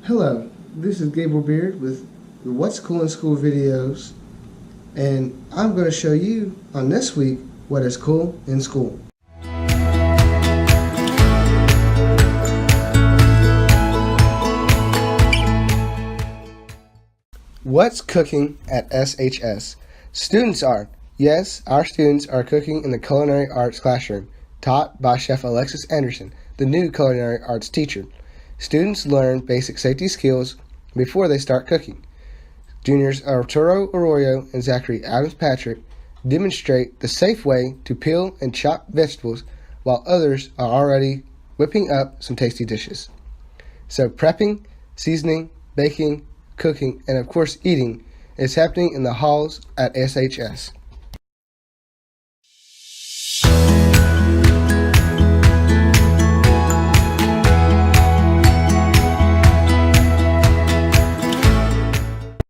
Hello, this is Gabriel Beard with the What's Cool in School videos, and I'm going to show you on this week what is cool in school. What's cooking at SHS? Students are. Yes, our students are cooking in the culinary arts classroom, taught by Chef Alexis Anderson, the new culinary arts teacher. Students learn basic safety skills before they start cooking. Juniors Arturo Arroyo and Zachary Adams-Patrick demonstrate the safe way to peel and chop vegetables, while others are already whipping up some tasty dishes. So prepping, seasoning, baking, cooking, and of course eating is happening in the halls at SHS.